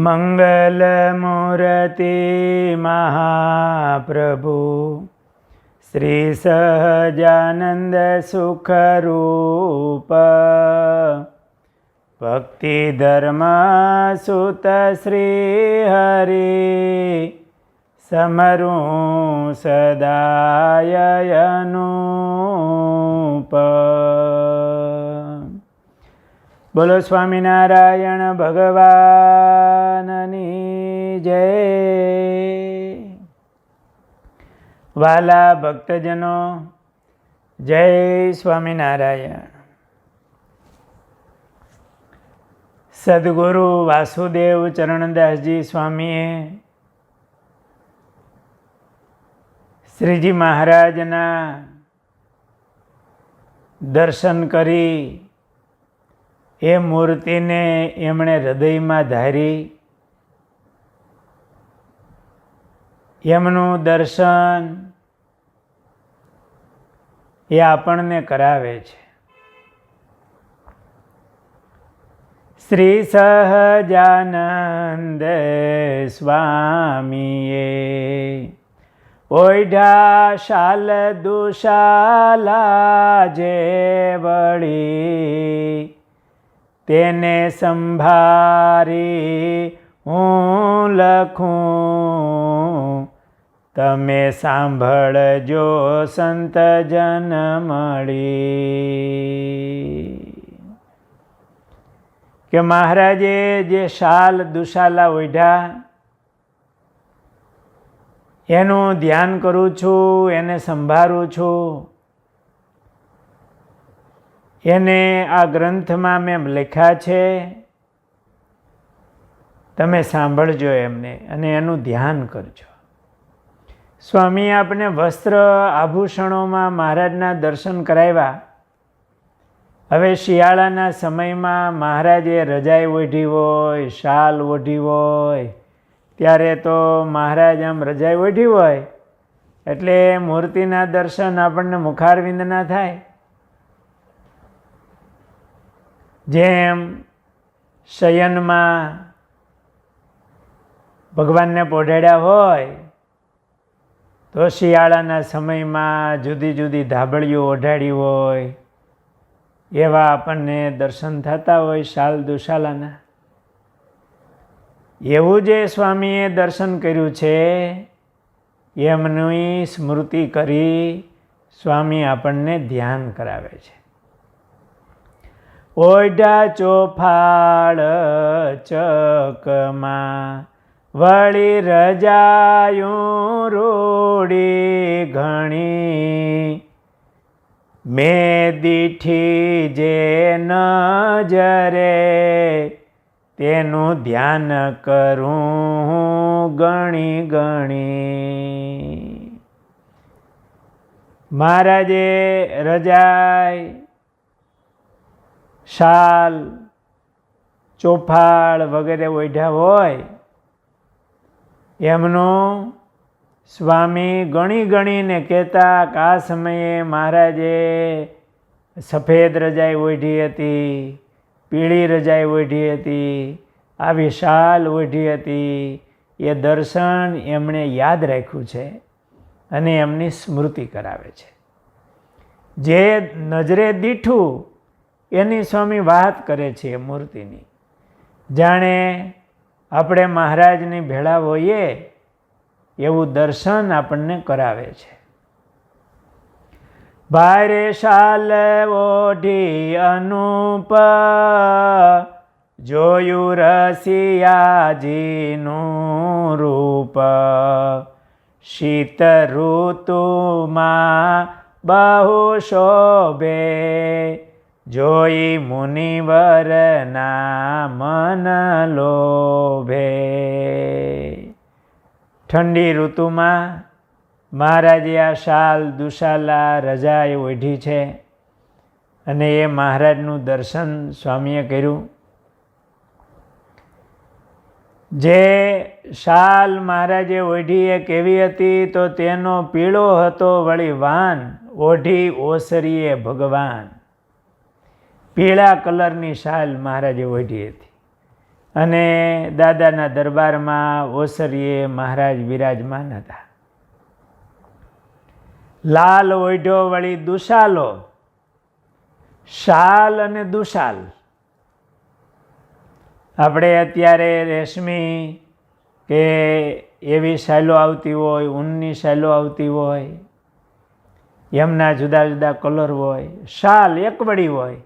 મંગલમૂર્તિ મહાપ્રભુ શ્રી સહજાનંદ સુખરૂપ ભક્તિ ધર્મ સુત શ્રી હરિ સમરું સદાય અનુપ. બોલો સ્વામિનારાયણ ભગવાનની જય. વાલા ભક્તજનો, જય સ્વામિનારાયણ. સદગુરુ વાસુદેવ ચરણદાસજી સ્વામીએ શ્રીજી મહારાજના દર્શન કરી એ મૂર્તિને એમણે હૃદયમાં ધારી એમનું દર્શન એ આપણને કરાવે છે. શ્રી સહજાનંદ સ્વામીએ ઓઢા શાલ દુશાલા જે વળી તેને સંભારી હું લખું, તમે સાંભળજો સંત જન મળી. કે મહારાજે જે શાલ દુશાલા ઓઢ્યા એનું ધ્યાન કરું છું, એને સંભાળું છું. એને આ ગ્રંથમાં મેં લખ્યા છે, તમે સાંભળજો એમને અને એનું ધ્યાન કરજો. સ્વામી આપણે વસ્ત્ર આભૂષણોમાં મહારાજના દર્શન કરાવ્યા. હવે શિયાળાના સમયમાં મહારાજે રજાઈ ઓઢી હોય, શાલ ઓઢી હોય, ત્યારે તો મહારાજ આમ રજાઈ ઓઢી હોય એટલે મૂર્તિના દર્શન આપણને મુખારવિંદના થાય. જેમ શયનમાં ભગવાનને પોઢાડ્યા હોય તો શિયાળાના સમયમાં જુદી જુદી ધાબળીઓ ઓઢાડી હોય એવા આપણને દર્શન થતા હોય શાલ દુશાલાના. એવું જે સ્વામીએ દર્શન કર્યું છે એમની સ્મૃતિ કરી સ્વામી આપણને ધ્યાન કરાવે છે. ઓઢા ચોફાળ ચકમાં વળી રજાયું રૂડી ઘણી, મેં દીઠી જે નજરે તેનું ધ્યાન કરું ગણી ગણી. મહારાજે રજાઈ શાલ ચોફાળ વગેરે ઓઢ્યા હોય એમનું સ્વામી ગણી ગણીને કહેતા કે આ સમયે મહારાજે સફેદ રજાઈ ઓઢી હતી, પીળી રજાઈ ઓઢી હતી, આવી શાલ ઓઢી હતી. એ દર્શન એમણે યાદ રાખ્યું છે અને એમની સ્મૃતિ કરાવે છે. જે નજરે દીઠું એની સ્વામી વાત કરે છે એ મૂર્તિની. જાણે આપણે મહારાજની ભેળા હોઈએ એવું દર્શન આપણને કરાવે છે. ભારે શાલ ઓઢી અનુપ જોયું રસિયાજીનું રૂપ, શીત ઋતુમાં બહુ શોભે જોઈ મુનિવરના મન લોભે. ઠંડી ઋતુમાં મહારાજે આ શાલ દુશાલા રજાઈ ઓઢી છે અને એ મહારાજનું દર્શન સ્વામીએ કર્યું. જે શાલ મહારાજે ઓઢી એ કેવી હતી તો તેનો પીળો હતો વળી વાન, ઓઢી ઓસરીએ ભગવાન. પીળા કલરની શાલ મહારાજે ઓઢી હતી. અને દાદાના દરબારમાં ઓસરીએ મહારાજ વિરાજમાન હતા. લાલ ઓઢો વળી દુશાલો, શાલ અને દુશાલ. આપણે અત્યારે રેશમી કે એવી શાલો આવતી હોય, ઊનની શાલો આવતી હોય, એમના જુદા જુદા કલર હોય. શાલ એક વળી હોય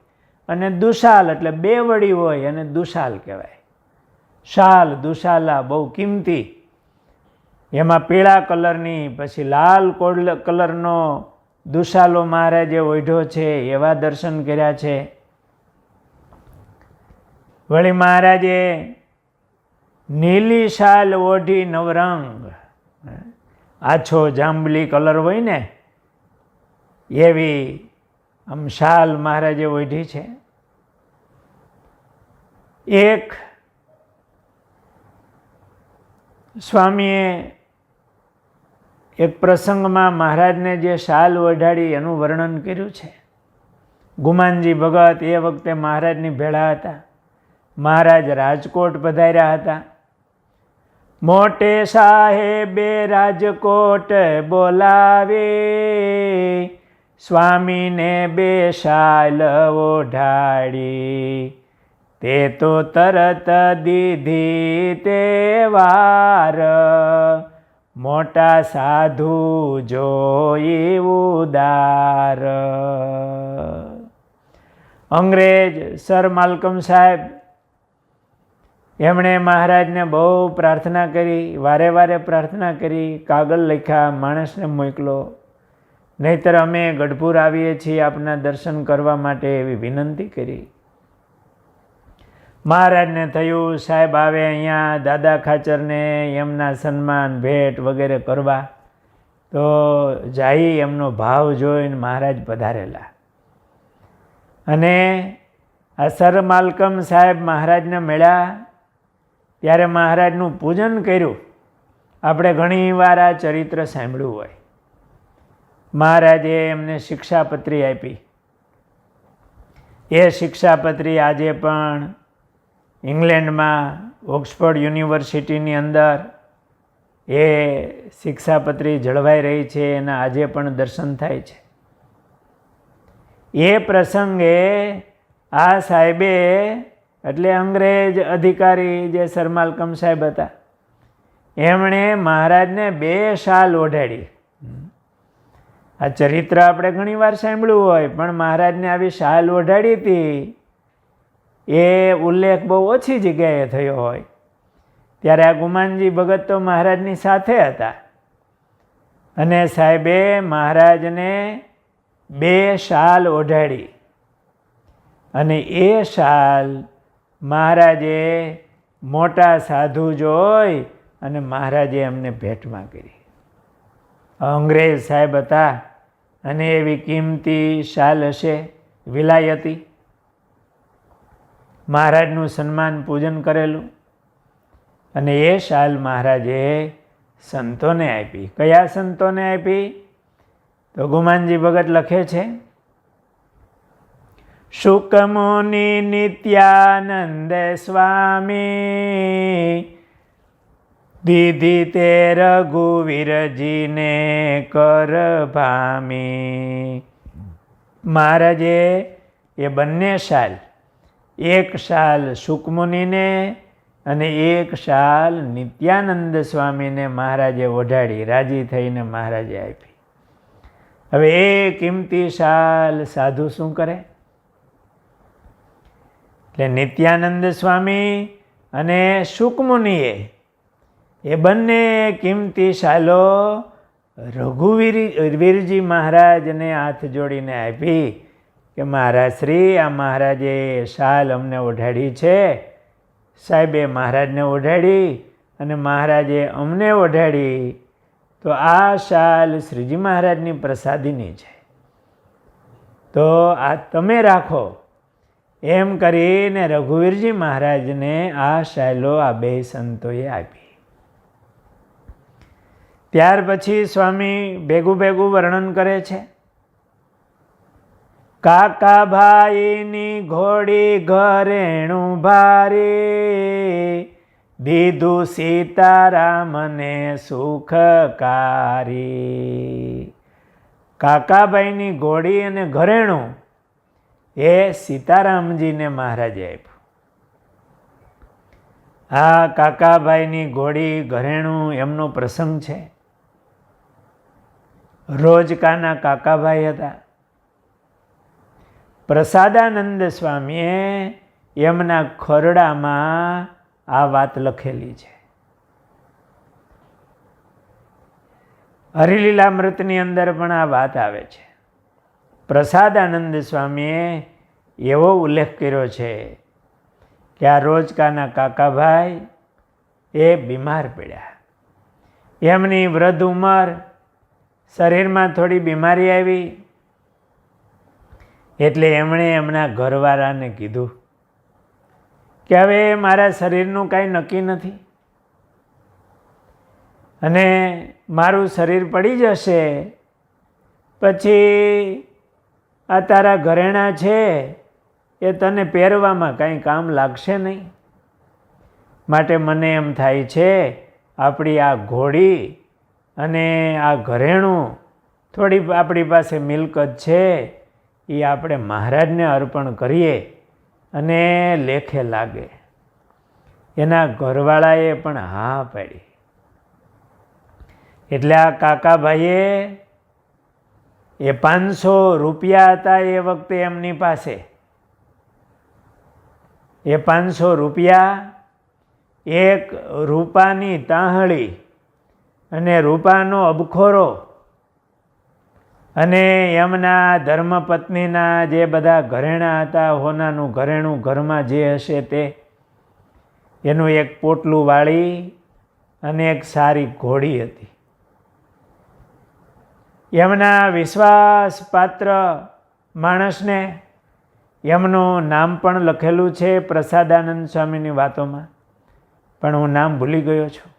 અને દુશાલ એટલે બે વળી હોય અને દુશાલ કહેવાય. શાલ દુશાલા બહુ કિંમતી. એમાં પીળા કલરની, પછી લાલ કલરનો દુશાલો મહારાજે ઓઢ્યો છે, એવા દર્શન કર્યા છે. વળી મહારાજે નીલી શાલ ઓઢી નવરંગ, આછો જાંબલી કલર હોય ને એવી આમ શાલ મહારાજે ઓઢી છે. એક સ્વામીએ એક પ્રસંગમાં મહારાજને જે શાલ ઓઢાડી એનું વર્ણન કર્યું છે. ગુમાનજી ભગત એ વખતે મહારાજની ભેળા હતા. મહારાજ રાજકોટ પધાર્યા હતા. મોટે સાહેબે રાજકોટ બોલાવે, સ્વામીને બે શાલ ઓઢાડી, તે તો તરત દીધી તે વાર, મોટા સાધુ જોઈ ઉદાર. અંગ્રેજ સર માલ્કમ સાહેબ, એમણે મહારાજને બહુ પ્રાર્થના કરી, વારે વારે પ્રાર્થના કરી, કાગળ લખ્યા, માણસને મોકલો, નહીતર અમે ગઢપુર આવીએ છીએ આપના દર્શન કરવા માટે, એવી વિનંતી કરી. મહારાજને થયું સાહેબ આવે અહીંયા દાદા ખાચરને એમના સન્માન ભેટ વગેરે કરવા, તો જાય એમનો ભાવ જોઈને મહારાજ પધારેલા. અને આ સર માલ્કમ સાહેબ મહારાજને મળ્યા ત્યારે મહારાજનું પૂજન કર્યું. આપણે ઘણીવાર આ ચરિત્ર સાંભળ્યું હોય. મહારાજે એમને શિક્ષાપત્રી આપી. એ શિક્ષાપત્રી આજે પણ ઇંગ્લેન્ડમાં ઓક્સફોર્ડ યુનિવર્સિટીની અંદર એ શિક્ષાપત્રી જળવાઈ રહી છે. એના આજે પણ દર્શન થાય છે. એ પ્રસંગે આ સાહેબે, એટલે અંગ્રેજ અધિકારી જે સર માલ્કમ સાહેબ હતા, એમણે મહારાજને બે શાલ ઓઢાડી. આ ચરિત્ર આપણે ઘણીવાર સાંભળ્યું હોય, પણ મહારાજને આવી શાલ ઓઢાડી હતી એ ઉલ્લેખ બહુ ઓછી જગ્યાએ થયો હોય. ત્યારે આ ગુમાનજી ભગત તો મહારાજની સાથે હતા અને સાહેબે મહારાજને બે શાલ ઓઢાડી અને એ શાલ મહારાજે મોટા સાધુ જોઈ અને મહારાજે એમને ભેટમાં કરી. અંગ્રેજ સાહેબ હતા અને એવી કિંમતી શાલ હશે, વિલાયતી. મહારાજનું સન્માન પૂજન કરેલું અને એ શાલ મહારાજે સંતોને આપી. કયા સંતોને આપી? તો ગુમાનજી ભગત લખે છે, શુકમુનિ નિત્યાનંદ સ્વામી, દીધી તે રઘુવીરજીને કર ભામી. મહારાજે એ બંને શાલ, એક શાલ શુકમુનિને અને એક શાલ નિત્યાનંદ સ્વામીને મહારાજે ઓઢાડી, રાજી થઈને મહારાજે આપી. હવે એ કિંમતી શાલ સાધુ શું કરે? એટલે નિત્યાનંદ સ્વામી અને શુકમુનિએ એ બંને કિંમતી શાલો રઘુવીરજી મહારાજને હાથ જોડીને આપી કે મહારાજ શ્રી, આ મહારાજે શાલ અમને ઓઢાડી છે. સાહેબે મહારાજને ઓઢાડી અને મહારાજે અમને ઓઢાડી, તો આ શાલ શ્રીજી મહારાજની પ્રસાદીની છે, તો આ તમે રાખો. એમ કરીને રઘુવીરજી મહારાજને આ શાલો આ બે સંતોએ આપી. ત્યાર પછી સ્વામી ભેગું વર્ણન કરે છે. કાકાભાઈની ઘોડી ઘરેણું ભારે, દીધું સીતારામને સુખકારી. કાકાભાઈની ઘોડી અને ઘરેણું એ સીતારામજીને મહારાજે આપ્યું. આ કાકાભાઈની ઘોડી ઘરેણું એમનો પ્રસંગ છે. રોજકાના કાકાભાઈ હતા. પ્રસાદાનંદ સ્વામીએ એમના ખરડામાં આ વાત લખેલી છે. હરિલીલામૃતની અંદર પણ આ વાત આવે છે. પ્રસાદાનંદ સ્વામીએ એવો ઉલ્લેખ કર્યો છે કે આ રોજકાના કાકાભાઈ એ બીમાર પડ્યા. એમની વૃદ્ધ ઉંમર, શરીરમાં થોડી બીમારી આવી, એટલે એમણે એમના ઘરવાળાને કીધું કે હવે મારા શરીરનું કાંઈ નક્કી નથી અને મારું શરીર પડી જશે પછી આ તારા ઘરેણાં છે એ તને પહેરવામાં કાંઈ કામ લાગશે નહીં. માટે મને એમ થાય છે આપણી આ ઘોડી અને આ ઘરેણું થોડી આપણી પાસે મિલકત છે એ આપણે મહારાજને અર્પણ કરીએ અને લેખે લાગે. એના ઘરવાળાએ પણ હા પાડી. એટલે આ કાકાભાઈએ એ 500 રૂપિયા હતા એ વખતે એમની પાસે. એ 500 રૂપિયા, એક રૂપાની તાહળી અને રૂપાનો અબખોરો અને એમના ધર્મપત્નીના જે બધા ઘરેણાં હતા, હોનાનું ઘરેણું ઘરમાં જે હશે તે, એનું એક પોટલું વાળી અને એક સારી ઘોડી હતી. એમના વિશ્વાસપાત્ર માણસને એમનું નામ પણ લખેલું છે પ્રસાદાનંદ સ્વામીની વાતોમાં, પણ હું નામ ભૂલી ગયો છું.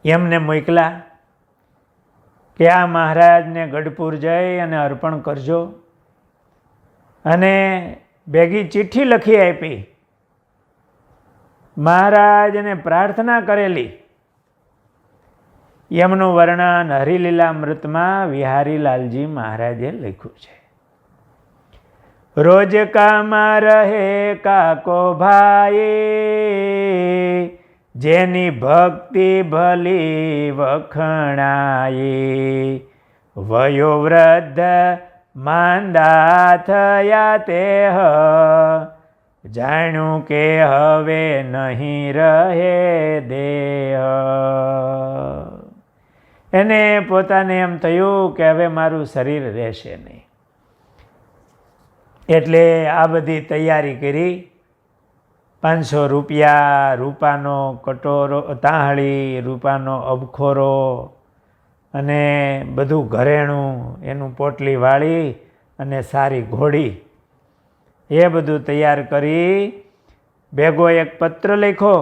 એમને મોકલા કે આ મહારાજને ગઢપુર જઈ અને અર્પણ કરજો, અને ભેગી ચિઠ્ઠી લખી આપી. મહારાજને પ્રાર્થના કરેલી. એમનું વર્ણન હરિલીલામૃતમાં વિહારીલાલજી મહારાજે લખ્યું છે. રોજ કામાં રહે કાકો ભાઈ, જેની ભક્તિ ભલી વખણાઈ. વયોવૃદ્ધ માંદા થયા તે જાણ્યું કે હવે નહીં રહે દેહ. એને પોતાને એમ થયું કે હવે મારું શરીર રહેશે નહીં. એટલે આ બધી તૈયારી કરી. 500 રૂપિયા, રૂપાનો કટોરો, તાહળી, રૂપાનો અબખોરો અને બધું ઘરેણું, એનું પોટલી વાળી અને સારી ઘોડી, એ બધું તૈયાર કરી ભેગો એક પત્ર લખ્યો.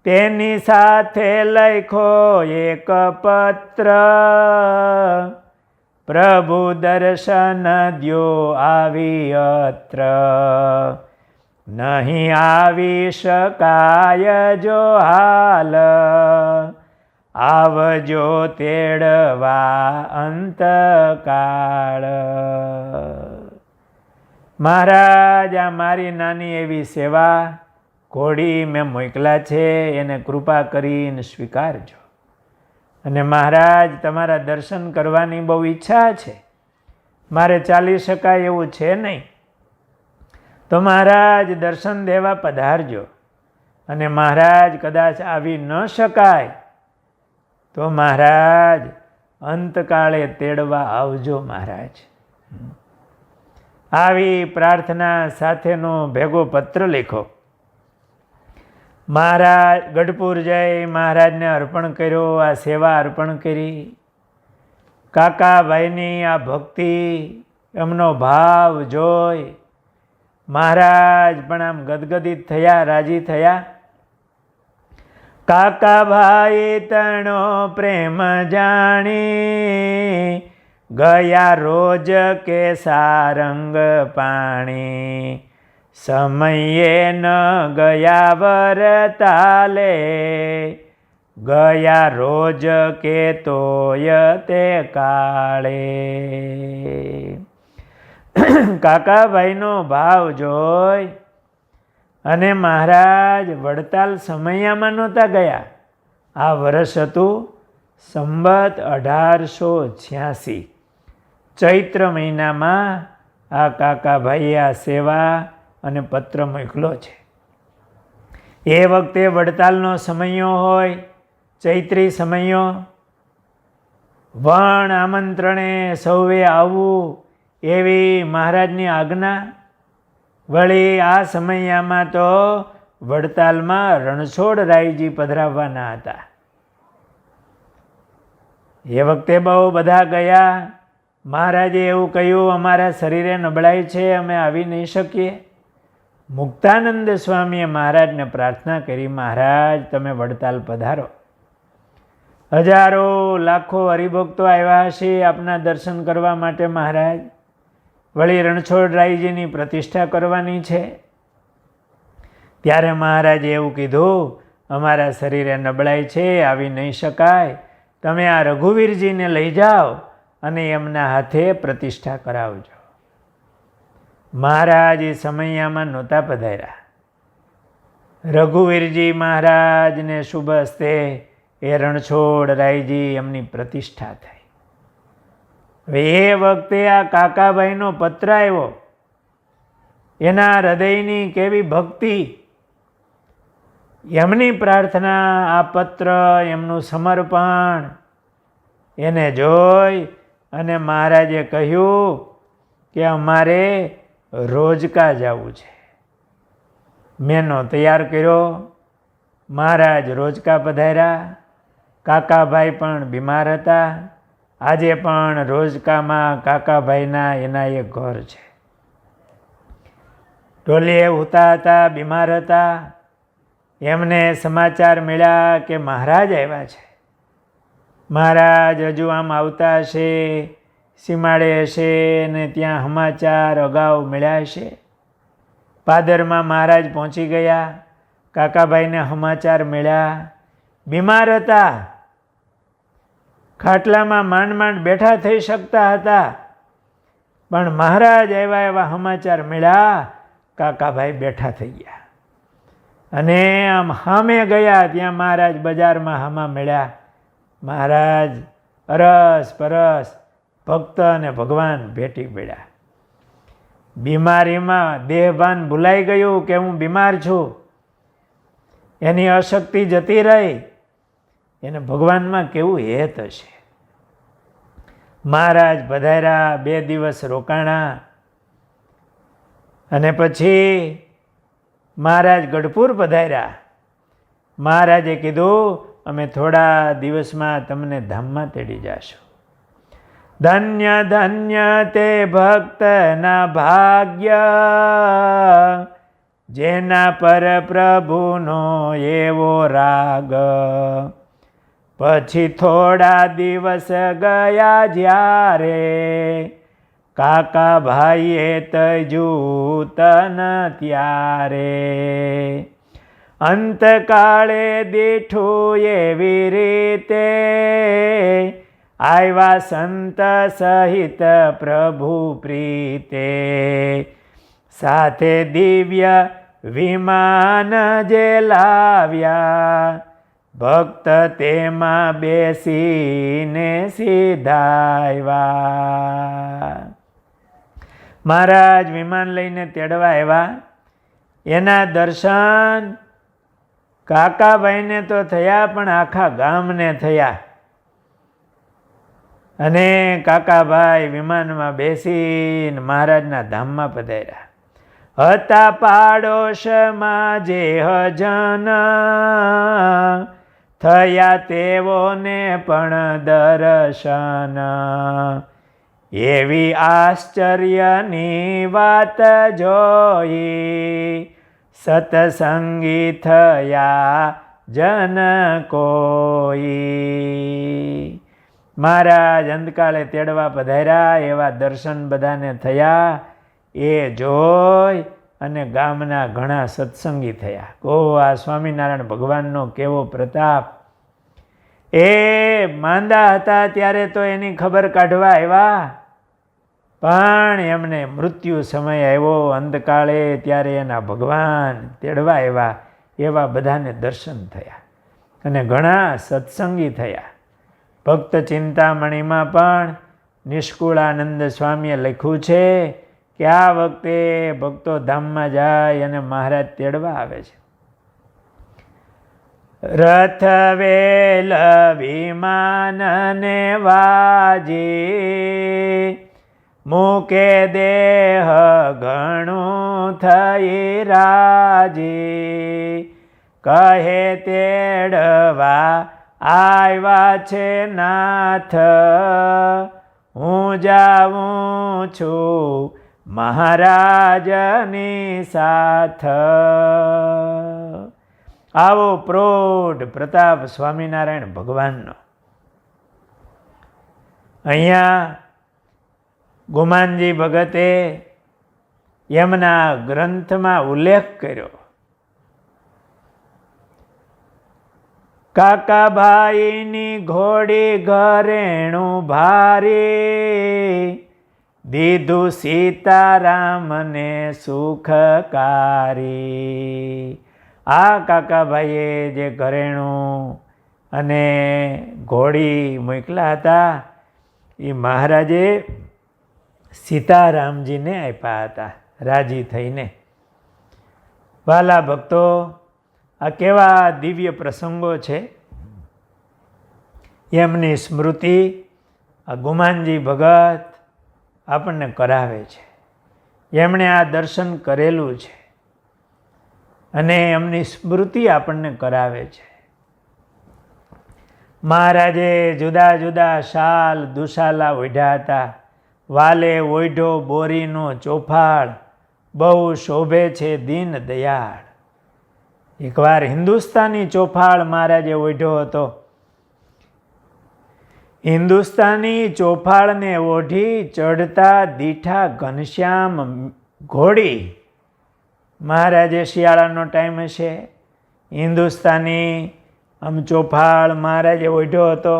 તેની સાથે લખ્યો એક પત્ર, પ્રભુ દર્શન દ્યો આવી અત્ર. નહીં આવી શકાય જો હાલ, આવજો તેડવા અંતકાળ. મહારાજ, આ મારી નાની એવી સેવા ઘોડી મેં મોકલા છે, એને કૃપા કરીને સ્વીકારજો. અને મહારાજ, તમારા દર્શન કરવાની બહુ ઈચ્છા છે, મારે ચાલી શકાય એવું છે નહીં, તો મહારાજ દર્શન દેવા પધારજો. અને મહારાજ કદાચ આવી ન શકાય તો મહારાજ અંતકાળે તેડવા આવજો મહારાજ. આવી પ્રાર્થના સાથેનો ભેગો પત્ર લખ્યો. મહારાજ ગઢપુર જઈ મહારાજને અર્પણ કર્યો, આ સેવા અર્પણ કરી. કાકાભાઈની આ ભક્તિ, એમનો ભાવ જોઈ મહારાજ પણ આમ ગદગદિત થયા, રાજી થયા. કાકાભાઈ તણો પ્રેમ જાણી, ગયા રોજ કે સારંગ પાણી, સમયે ન ગયા વરતાલે, ગયા રોજ કે તોય તે કાળે. કાકાભાઈનો ભાવ જોઈ અને મહારાજ વડતાલ સમયામાં નહોતા ગયા. આ વર્ષ હતું સંવત 1886, ચૈત્ર મહિનામાં આ કાકાભાઈએ આ સેવા અને પત્ર મોકલ્યો છે. એ વખતે વડતાલનો સમયો હોય, ચૈત્રી સમયો, વણ આમંત્રણે સૌએ આવવું એવી મહારાજની આજ્ઞા. વળી આ સમયમાં તો વડતાલમાં રણછોડરાયજી પધરાવવાના હતા. એ વખતે બહુ બધા ગયા. મહારાજે એવું કહ્યું, અમારા શરીરે નબળાઈ છે, અમે આવી નહીં શકીએ. મુક્તાનંદ સ્વામીએ મહારાજને પ્રાર્થના કરી, મહારાજ તમે વડતાલ પધારો. હજારો લાખો હરિભક્તો આવ્યા હશે આપના દર્શન કરવા માટે મહારાજ. વળી રણછોડરાયજીની પ્રતિષ્ઠા કરવાની છે. ત્યારે મહારાજે એવું કીધું, અમારા શરીરે નબળાઈ છે, આવી નહીં શકાય. તમે આ રઘુવીરજીને લઈ જાઓ અને એમના હાથે પ્રતિષ્ઠા કરાવજો. મહારાજ એ સમયમાં નહોતા પધાર્યા. રઘુવીરજી મહારાજને શુભ હસ્તે એ રણછોડરાયજી એમની પ્રતિષ્ઠા થઈ. હવે એ વખતે આ કાકાભાઈનો પત્ર આવ્યો. એના હૃદયની કેવી ભક્તિ, એમની પ્રાર્થના, આ પત્ર, એમનું સમર્પણ એને જોઈ અને મહારાજે કહ્યું કે અમારે રોજકા જવું છે. મેનો તૈયાર કર્યો. મહારાજ રોજકા પધાર્યા. કાકાભાઈ પણ બીમાર હતા. આજે પણ રોજકામાં કાકાભાઈના એના એક ઘર છે. ટોલીએ ઉતા હતા, બીમાર હતા. એમને સમાચાર મળ્યા કે મહારાજ આવ્યા છે. મહારાજ હજુ આમ આવતા હશે, સીમાડે હશે ને ત્યાં સમાચાર અગાઉ મળ્યા હશે. પાદરમાં મહારાજ પહોંચી ગયા. કાકાભાઈને સમાચાર મળ્યા. બીમાર હતા, ખાટલામાં માંડ માંડ બેઠા થઈ શકતા હતા, પણ મહારાજ આવ્યા એવા સમાચાર મળ્યા. કાકાભાઈ બેઠા થઈ ગયા અને આમ સામે ગયા. ત્યાં મહારાજ બજારમાં હામા મળ્યા. મહારાજ અરસ પરસ ભક્ત અને ભગવાન ભેટી પડ્યા. બીમારીમાં દેહભાન ભૂલાઈ ગયું કે હું બીમાર છું. એની અશક્તિ જતી રહી. એને ભગવાનમાં કેવું હેત હશે. મહારાજ પધાર્યા, 2 દિવસ રોકાણા અને પછી મહારાજ ગઢપુર પધાર્યા. મહારાજે કીધું, અમે થોડા દિવસમાં તમને ધામમાં તેડી જશું. ધન્ય ધન્ય તે ભક્તના ભાગ્ય, જેના પર પ્રભુનો એવો રાગ. પછી થોડા દિવસ ગયા જ્યારે, કાકાભાઈએ તજ્યું તન ત્યારે. અંતકાળે દીઠું એવી રીતે, આવ્યા સંત સહિત પ્રભુ પ્રીતે. સાથે દિવ્ય વિમાન જે લાવ્યા, ભક્ત તેમાં બેસીને સીધા આવ્યા. મહારાજ વિમાન લઈને તેડવા આવ્યા. એના દર્શન કાકાભાઈને તો થયા, પણ આખા ગામને થયા. અને કાકાભાઈ વિમાનમાં બેસીને મહારાજના ધામમાં પધાર્યા. હતા પાડોશમાં જે હજન, થયા તેઓને પણ દર્શન. એવી આશ્ચર્યની વાત જોઈ, સતસંગી થયા જન કોઈ. મહારાજ અંતકાળે તેડવા પધાર્યા એવા દર્શન બધાને થયા. એ જોઈ અને ગામના ઘણા સત્સંગી થયા. આ સ્વામિનારાયણ ભગવાનનો કેવો પ્રતાપ! એ માંદા હતા ત્યારે તો એની ખબર કાઢવા આવ્યા, પણ એમને મૃત્યુ સમય આવ્યો અંતકાળે ત્યારે એના ભગવાન તેડવા આવ્યા. એવા બધાને દર્શન થયા અને ઘણા સત્સંગી થયા. ભક્ત ચિંતામણીમાં પણ નિષ્કુળાનંદ સ્વામીએ લખ્યું છે કે આ વખતે ભક્તો ધામમાં જાય અને મહારાજ તેડવા આવે છે. રથ વેલ વિમાન ને વાજી, મૂકે દેહ ઘણું થઈ રાજી, કહે તેડવા આવ્યા છે નાથ, હું જાઉં છું મહારાજની સાથ. આવો પ્રૌઢ પ્રતાપ સ્વામિનારાયણ ભગવાનનો. અહીંયા ગુમાનજી ભગતે એમના ગ્રંથમાં ઉલ્લેખ કર્યો. કાકાભાઈની ઘોડી ઘરેણું ભારી, દીધું સીતારામને સુખકારી. આ કાકાભાઈએ જે ઘરેણું અને ઘોડી મોકલ્યા હતા એ મહારાજે સીતારામજીને આપ્યા હતા રાજી થઈને. વાલા ભક્તો, આ કેવા દિવ્ય પ્રસંગો છે! એમની સ્મૃતિ આ ગુમાનજી ભગત આપણને કરાવે છે. એમણે આ દર્શન કરેલું છે અને એમની સ્મૃતિ આપણને કરાવે છે. મહારાજે જુદા જુદા શાલ દુશાલા ઓઢ્યા હતા. વાલે ઓઢો બોરીનો ચોફાળ, બહુ શોભે છે દીન દયાળ. એકવાર હિન્દુસ્તાની ચોફાળ મહારાજે ઓઢ્યો હતો. હિન્દુસ્તાની ચોફાળને ઓઢી ચડતા દીઠા ઘનશ્યામ ઘોડી. મહારાજે શિયાળાનો ટાઈમ હશે, હિન્દુસ્તાની ચોફાળ મહારાજે ઓઢ્યો હતો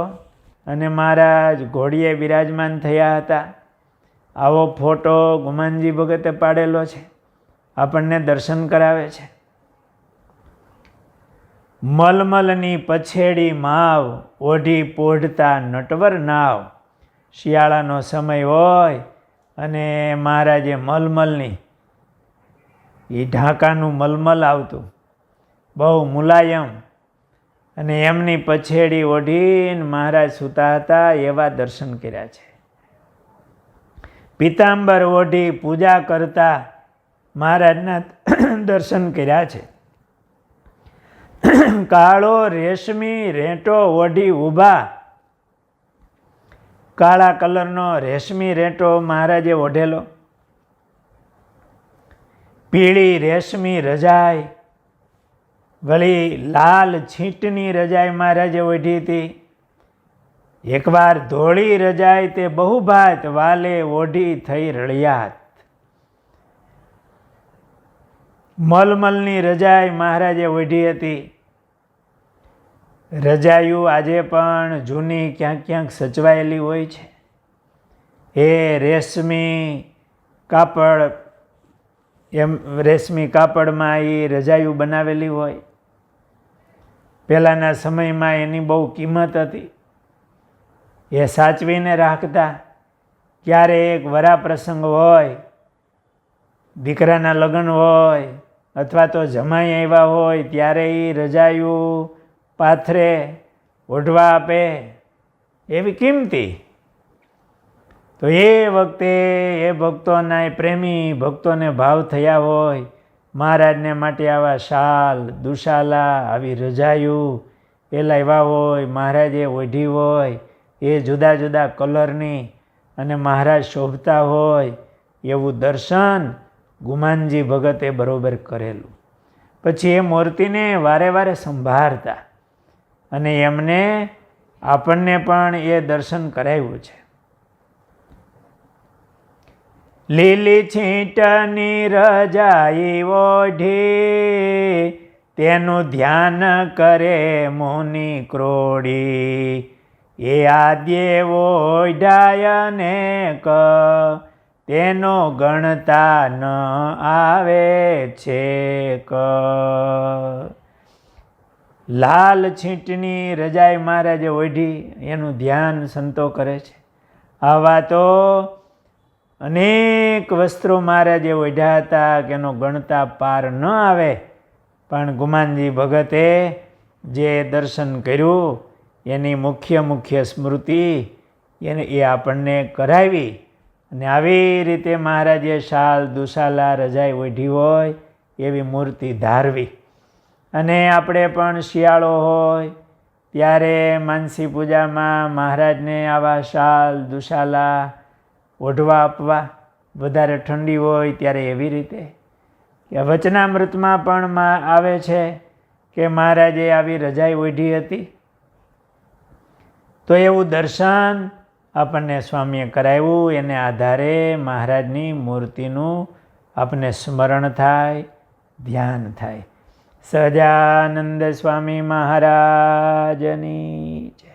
અને મહારાજ ઘોડીએ બિરાજમાન થયા હતા. આવો ફોટો ગુમાનજી ભગતે પાડેલો છે, આપણને દર્શન કરાવે છે. મલમલની પછેડી માવ, ઓઢી પોઢતા નટવર નાવ. શિયાળાનો સમય હોય અને મહારાજે મલમલની એ ઢાંકાનું મલમલ આવતું, બહુ મુલાયમ, અને એમની પછેડી ઓઢીને મહારાજ સૂતા હતા એવા દર્શન કર્યા છે. પીતાંબર ઓઢી પૂજા કરતા મહારાજના દર્શન કર્યા છે. કાળો રેશમી રેંટો ઓઢી ઊભા, કાળા કલરનો રેશમી રેંટો મહારાજે ઓઢેલો. પીળી રેશમી રજાઈ, વળી લાલ છીંટની રજાઈ મહારાજે ઓઢી હતી. એકવાર ધોળી રજાઈ તે બહુ ભાત, વાલે ઓઢી થઈ રળિયાત. મલમલની રજાઈ મહારાજે ઓઢી હતી. રજાયું આજે પણ જૂની ક્યાંક ક્યાંક સચવાયેલી હોય છે. એ રેશમી કાપડ, એમ રેશમી કાપડમાં એ રજાયું બનાવેલી હોય. પહેલાંના સમયમાં એની બહુ કિંમત હતી, એ સાચવીને રાખતા. ક્યારેક વરાપ્રસંગ હોય, દીકરાના લગ્ન હોય અથવા તો જમાઈ આવ્યા હોય ત્યારે એ રજાયું પાથરે, ઓઢવા આપે, એવી કિંમતી. તો એ વખતે એ ભક્તોના, એ પ્રેમી ભક્તોને ભાવ થયા હોય, મહારાજને માટે આવા શાલ દુશાલા, આવી રજાયું એ લાવ્યા હોય, મહારાજે ઓઢી હોય, એ જુદા જુદા કલરની, અને મહારાજ શોભતા હોય એવું દર્શન ગુમાનજી ભગતે બરોબર કરેલું. પછી એ મૂર્તિને વારે વારે સંભાળતા અને એમને આપણને પણ એ દર્શન કરાવ્યું છે. લીલી છીંટની રજાઈ ઓઢી તેનું ધ્યાન કરે મુનિ ક્રોડી એ આદ્ય ઓઢાય અનેક તેનો ગણતા ન આવે છેક. લાલ છીંટની રજાઈ મહારાજે ઓઢી એનું ધ્યાન સંતો કરે છે. આવા તો અનેક વસ્ત્રો મહારાજે ઓઢ્યા હતા કે એનો ગણતા પાર ન આવે, પણ ગુમાનજી ભગતે જે દર્શન કર્યું એની મુખ્ય સ્મૃતિ એ આપણને કરાવી. અને આવી રીતે મહારાજે શાલ દુશાલા રજાઈ ઓઢી હોય એવી મૂર્તિ ધારવી. અને આપણે પણ શિયાળો હોય ત્યારે માનસી પૂજામાં મહારાજને આવા શાલ દુશાલા ઓઢવા આપવા. વધારે ઠંડી હોય ત્યારે એવી રીતે કે વચનામૃતમાં પણ આવે છે કે મહારાજે આવી રજાઈ ઓઢી હતી. તો એવું દર્શન આપણને સ્વામીએ કરાવ્યું. એને આધારે મહારાજની મૂર્તિનું આપણને સ્મરણ થાય, ધ્યાન થાય. સહજાનંદ સ્વામી મહારાજની જય.